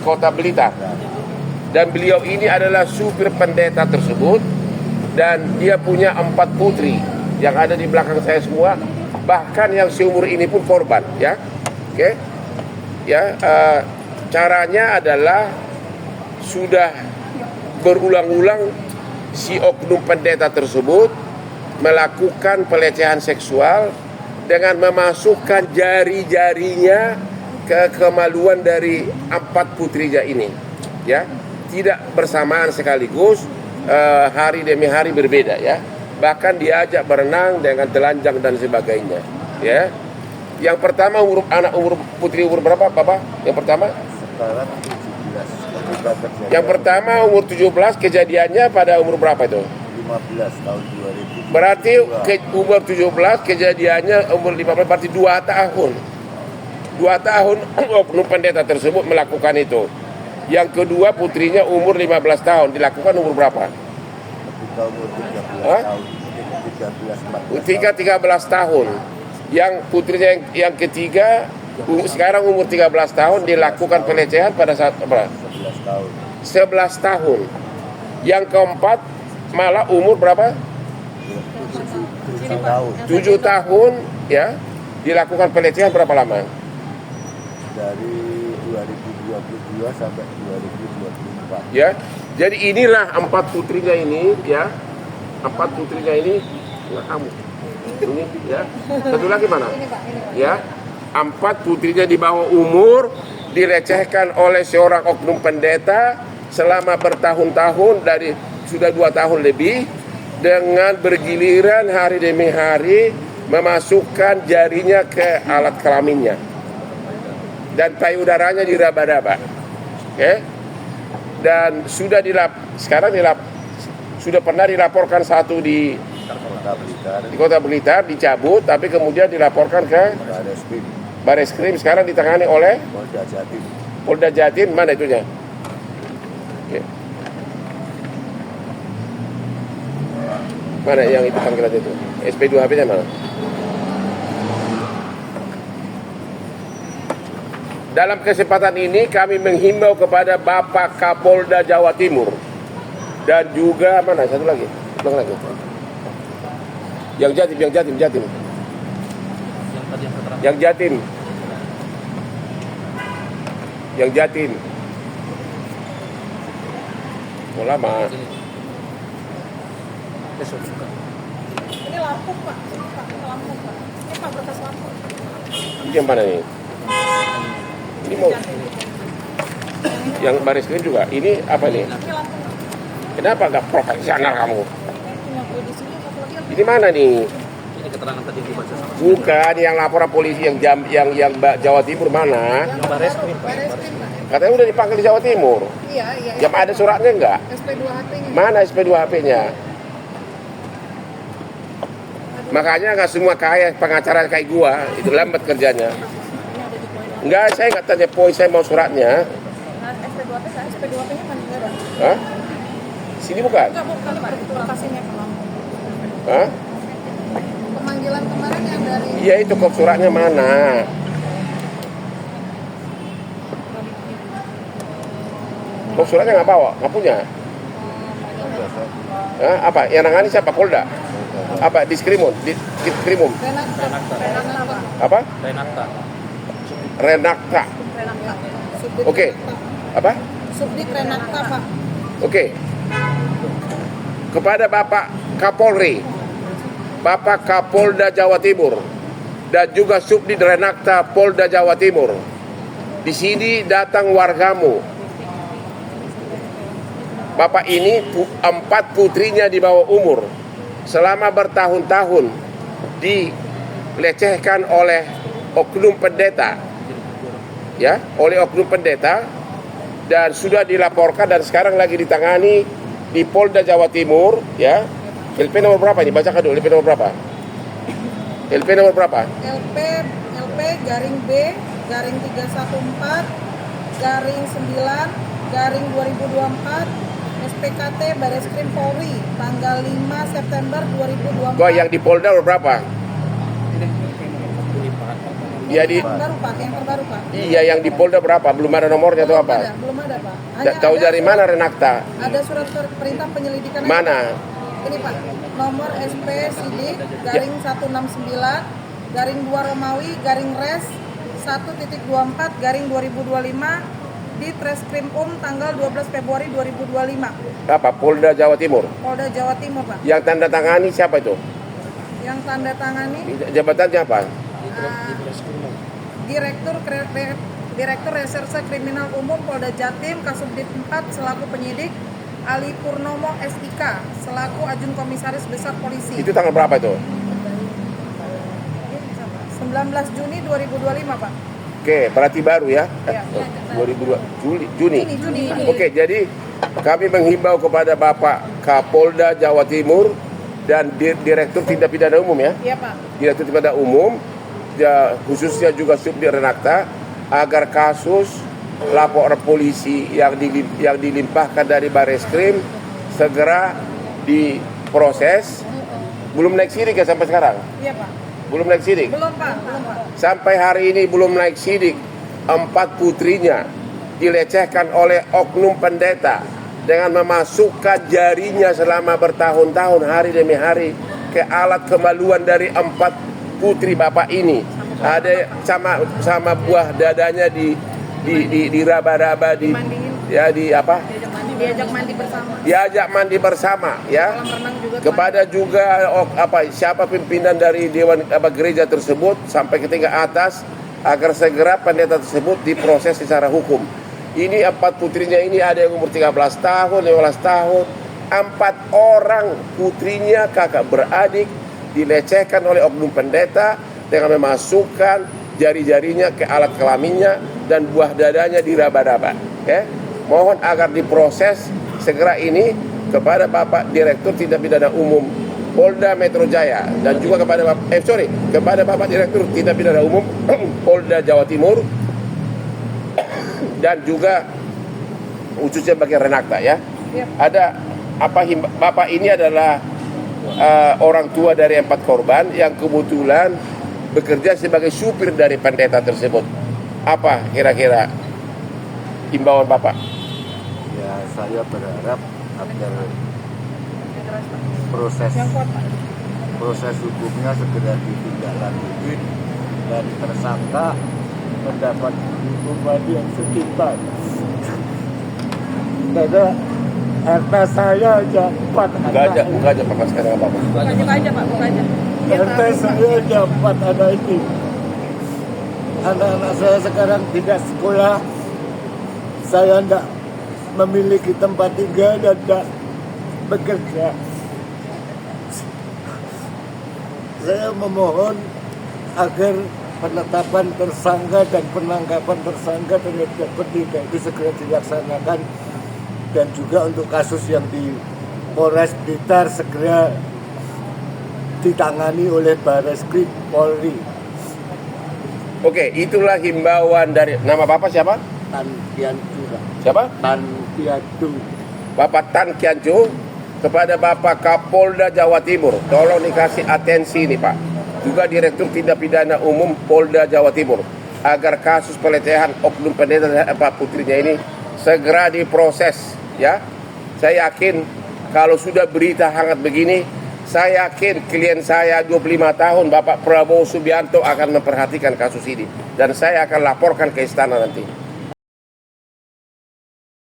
Kota Blitar. Dan beliau ini adalah supir pendeta tersebut, dan dia punya 4 putri yang ada di belakang saya semua, bahkan yang seumur ini pun korban, ya. Oke. Ya, caranya adalah sudah berulang-ulang si oknum pendeta tersebut melakukan pelecehan seksual dengan memasukkan jari-jarinya ke kemaluan dari 4 putrinya ini, ya, tidak bersamaan sekaligus, hari demi hari berbeda, ya, bahkan diajak berenang dengan telanjang dan sebagainya, ya. Yang pertama umur putri umur berapa, Bapak? Yang pertama? Sekarang 17. Yang pertama umur 17, kejadiannya pada umur berapa itu? 15 tahun 2000. Berarti umur 17, kejadiannya umur 15, berarti 2 tahun. 2 tahun oknum pendeta tersebut melakukan itu. Yang kedua putrinya umur 15 tahun, dilakukan umur berapa? Ketika umur 13 Hah? tahun. 13 13 tahun. Yang putrinya yang ketiga sekarang umur 13 tahun, dilakukan pelecehan pada saat berapa? 11 tahun. 11 tahun. Yang keempat malah umur berapa? 7 tahun. 7 tahun, ya. Dilakukan pelecehan berapa lama? Dari 2022 sampai 2024. Ya. Jadi inilah 4 putrinya ini, ya. 4 putrinya ini, ya, kamu. Ini, ya. Satu lagi mana? Ya. 4 putrinya di bawah umur dilecehkan oleh seorang oknum pendeta selama bertahun-tahun, dari sudah 2 tahun lebih, dengan bergiliran hari demi hari memasukkan jarinya ke alat kelaminnya dan payudaranya diraba-raba, okay? Dan sudah sudah pernah dilaporkan satu di Kota Blitar, dicabut, tapi kemudian dilaporkan ke Bareskrim, sekarang ditangani oleh Polda Jatim. Mana itunya? Okay. Mana yang itu panggilan itu? SP2HP-nya mana? Dalam kesempatan ini kami menghimbau kepada Bapak Kapolda Jawa Timur dan juga mana satu lagi? Ulang lagi. Yang Jatim. Yang Jatim. Oh, lama. Ini Lampung, Pak. Lampung, Pak. Ini fakultas Lampung. Ini yang mana nih? Ini mau yang Bareskrim juga. Ini apa nih? Ini Lampung. Kenapa nggak profesional kamu? Cuma di sini satu lagi. Ini mana nih? Ini keterangan tadi dibaca sama Bukan yang laporan polisi yang Jawa Timur mana? yang Bareskrim, Pak. Bareskrim, Pak. Katanya udah dipanggil di Jawa Timur. Iya. Yang ada suratnya enggak? SP2HP-nya. Mana SP2HP-nya? Makanya nggak semua kaya pengacara kayak gua, itu lambat kerjanya. Enggak, saya nggak tanya poin, saya mau suratnya. Nah, SP2HP-nya mana enggak ada? Hah? Sini bukan? Enggak, bukan, Pak. Itu lokasinya ke Lampung. Hah? Pemanggilan kemarin yang dari Iya, itu kok suratnya mana? Kok suratnya nggak bawa? Nggak punya? Hah? Apa? Yang nangani siapa? Polda? Apa? Diskrimum? Diskrimum? Renakta. Apa? Renakta. Renakta. Subdit Oke. Renakta. Apa? Subdit Renakta, Pak. Oke. Kepada Bapak Kapolri, Bapak Kapolda Jawa Timur, dan juga Subdit Renakta Polda Jawa Timur. Di sini datang wargamu. Bapak ini 4 putrinya di bawah umur selama bertahun-tahun dilecehkan oleh oknum pendeta, ya, oleh oknum pendeta, dan sudah dilaporkan dan sekarang lagi ditangani di Polda Jawa Timur, ya. LP nomor berapa ini? Bacakan dulu, LP nomor berapa? LP nomor berapa? LP garing B garing 314 garing 9 garing 2024 SPKT Bareskrim Polri tanggal 5 September 2024. Gua yang di Polda nomor berapa? Ya di Yang terbaru Pak, yang terbaru Pak. iya yang di Polda berapa? Belum ada nomornya atau Belum ada, apa? belum ada Pak. Tahu ada dari mana Renakta? Ada surat perintah penyelidikan. aja, Mana? Pak. Ini Pak, nomor SP Sidik garing 169 garing 2 Romawi garing Res 1.24 garing 2025 di Treskrim tanggal 12 Februari 2025. Apa? Polda Jawa Timur. Polda Jawa Timur Pak. Yang tanda tangani siapa itu? Yang tanda tangani Jabatannya apa? Direktur Reserse Kriminal Umum Polda Jatim Kasubdit 4 selaku penyidik, Ali Purnomo SIK selaku Ajun Komisaris Besar Polisi. Itu tanggal berapa itu? 19 Juni 2025 Pak. Oke, berarti baru ya? Ya. 2002 Juni. Juni. Oke, jadi kami menghimbau kepada Bapak Kapolda Jawa Timur dan Direktur Tindak Pidana Umum ya. Iya Pak. Direktur Tindak Pidana Umum ya, khususnya juga Subdit Renakta agar kasus laporan polisi yang dilimpahkan dari Bareskrim segera diproses. Belum naik sidik ya sampai sekarang? Iya Pak. Belum naik sidik? Belum Pak. Sampai hari ini belum naik sidik. 4 putrinya dilecehkan oleh oknum pendeta dengan memasukkan jarinya selama bertahun-tahun hari demi hari ke alat kemaluan dari 4 putri bapak ini. Ada sama buah dadanya diraba-raba Diajak mandi bersama. diajak mandi bersama ya. Kolam renang juga. Kepada juga siapa pimpinan dari dewan gereja tersebut sampai ke tingkat atas agar segera pendeta tersebut diproses secara hukum. Ini 4 putrinya ini ada yang umur 13 tahun, 15 tahun. 4 orang putrinya kakak beradik dilecehkan oleh oknum pendeta dengan memasukkan jari-jarinya ke alat kelaminnya dan buah dadanya diraba-raba. Ya. Mohon agar diproses segera ini kepada Bapak Direktur Tindak Pidana Umum Polda Metro Jaya dan juga kepada Bapak Direktur Tindak Pidana Umum Polda Jawa Timur dan juga khususnya bagi Renakta ya. Yep. Ada Bapak ini adalah orang tua dari 4 korban yang kebetulan bekerja sebagai supir dari pendeta tersebut. Apa kira-kira himbauan Bapak? Ya, saya berharap agar Yang kuat Pak. proses hukumnya segera ditindaklanjuti dan tersangka mendapat hukuman yang setimpal. Karena harta saya aja 4 Buka aja Bapak sekarang Bapak. Buka aja Pak, buka aja. Harta saya aja 4 anak ini. Anak-anak saya sekarang tidak sekolah. Saya tidak memiliki tempat tinggal dan tidak bekerja. Saya memohon agar penetapan tersangka dan penangkapan tersangka terhadap pendeta itu segera dilaksanakan dan juga untuk kasus yang di Polres Blitar segera ditangani oleh Bareskrim Polri. Oke, itulah himbauan dari nama Bapak siapa? Tan Kiancu, Siapa? Tan Kiancu. Bapak Tan Kiancu kepada Bapak Kapolda Jawa Timur. Tolong dikasih atensi nih Pak. Juga Direktur Tindak Pidana Umum Polda Jawa Timur agar kasus pelecehan oknum pendeta putrinya ini segera diproses ya. Saya yakin kalau sudah berita hangat begini, saya yakin klien saya 25 tahun Bapak Prabowo Subianto akan memperhatikan kasus ini dan saya akan laporkan ke istana nanti.